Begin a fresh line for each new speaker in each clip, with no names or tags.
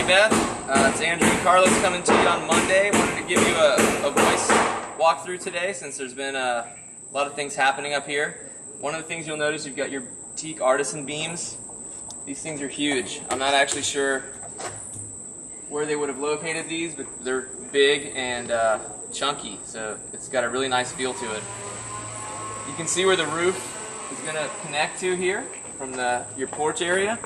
Beth. It's Andrew and Carlos coming to you on Monday. Wanted to give you a voice walkthrough today since there's been a lot of things happening up here. One of the things you'll notice, you've got your teak artisan beams. These things are huge. I'm not actually sure where they would have located these, but they're big and chunky, so it's got a really nice feel to it. You can see where the roof is going to connect to here from your porch area,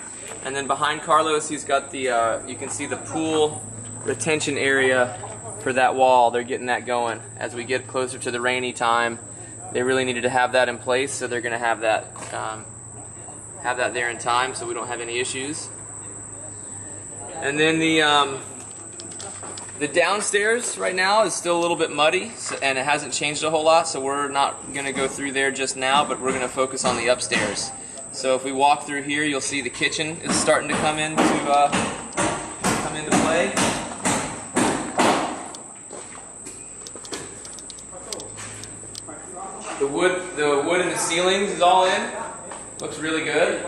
and then behind Carlos he's got the you can see the pool retention area for that wall. They're getting that going as we get closer to the rainy time. They really needed to have that in place, so they're going to have that there in time so we don't have any issues. And then the downstairs right now is still a little bit muddy, and it hasn't changed a whole lot, so we're not going to go through there just now, but we're going to focus on the upstairs. So if we walk through here, you'll see the kitchen is starting to come into play. The wood in the ceilings is all in. Looks really good.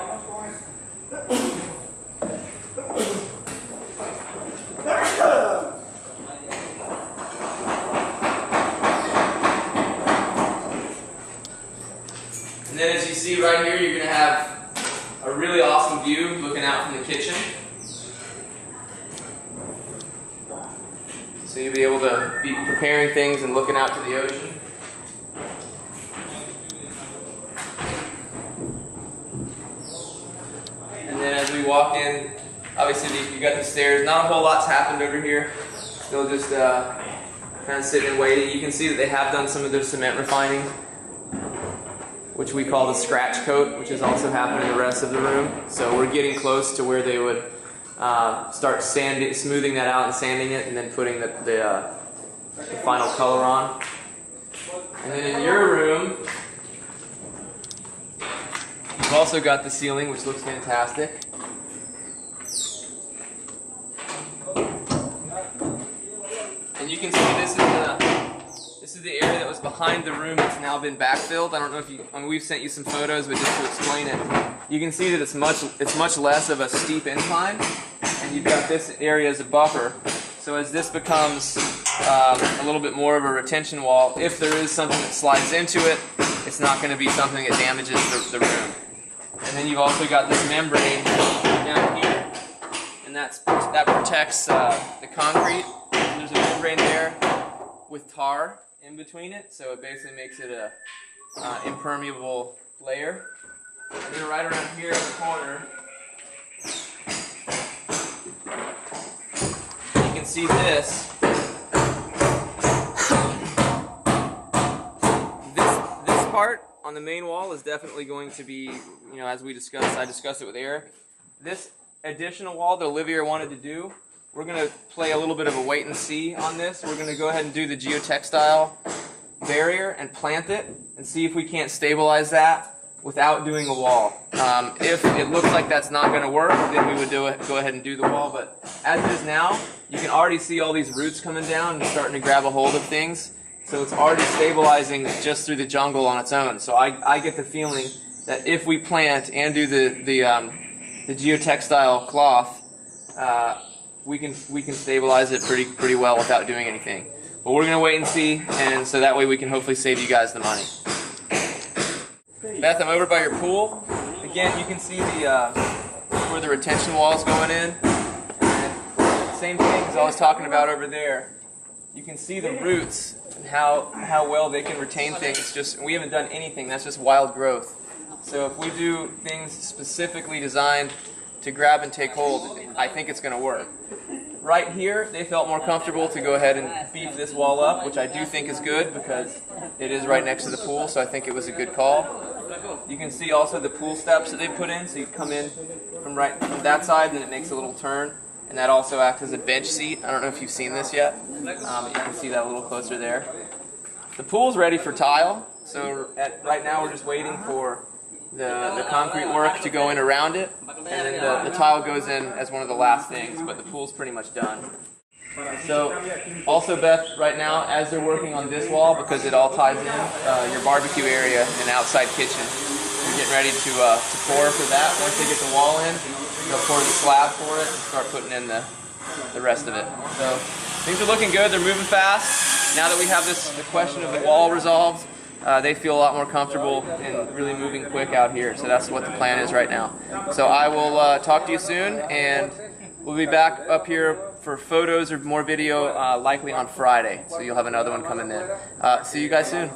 And then as you see right here, you're going to have a really awesome view looking out from the kitchen. So you'll be able to be preparing things and looking out to the ocean. And then as we walk in, obviously you got the stairs. Not a whole lot's happened over here. Still just kind of sitting and waiting. You can see that they have done some of their cement refining, which we call the scratch coat, which has also happened in the rest of the room. So we're getting close to where they would start smoothing that out and sanding it, and then putting the final color on. And then in your room, you've also got the ceiling, which looks fantastic. And you can see this is the area that was behind the room that's now been backfilled. I don't know if we've sent you some photos, but just to explain it, you can see that it's much less of a steep incline, and you've got this area as a buffer. So as this becomes a little bit more of a retention wall, if there is something that slides into it, it's not going to be something that damages the room. And then you've also got this membrane down here, and that protects the concrete. There's a membrane there with tar in between it, so it basically makes it a impermeable layer. And then right around here in the corner, you can see this. This part on the main wall is definitely going to be, as I discussed it with Eric. This additional wall that Olivia wanted to do, we're going to play a little bit of a wait and see on this. We're going to go ahead and do the geotextile barrier and plant it and see if we can't stabilize that without doing a wall. If it looks like that's not going to work, then we would go ahead and do the wall. But as it is now, you can already see all these roots coming down and starting to grab a hold of things. So it's already stabilizing just through the jungle on its own. So I get the feeling that if we plant and do the geotextile cloth, we can stabilize it pretty well without doing anything. But we're going to wait and see, and so that way we can hopefully save you guys the money. Beth, I'm over by your pool. Again, you can see where the retention wall is going in. And same thing as I was talking about over there. You can see the roots and how well they can retain things. We haven't done anything. That's just wild growth. So if we do things specifically designed to grab and take hold, I think it's going to work. Right here, they felt more comfortable to go ahead and beef this wall up, which I do think is good because it is right next to the pool, so I think it was a good call. You can see also the pool steps that they put in, so you come in from that side, and then it makes a little turn, and that also acts as a bench seat. I don't know if you've seen this yet, but you can see that a little closer there. The pool's ready for tile, so right now we're just waiting for the concrete work to go in around it, and then the tile goes in as one of the last things, but the pool's pretty much done. So, also Beth, right now, as they're working on this wall, because it all ties in, your barbecue area and outside kitchen, we're getting ready to pour for that. Once they get the wall in, they'll pour the slab for it and start putting in the the rest of it. So things are looking good. They're moving fast. Now that we have the question of the wall resolved, they feel a lot more comfortable and really moving quick out here. So that's what the plan is right now. So I will talk to you soon, and we'll be back up here for photos or more video likely on Friday. So you'll have another one coming in. See you guys soon.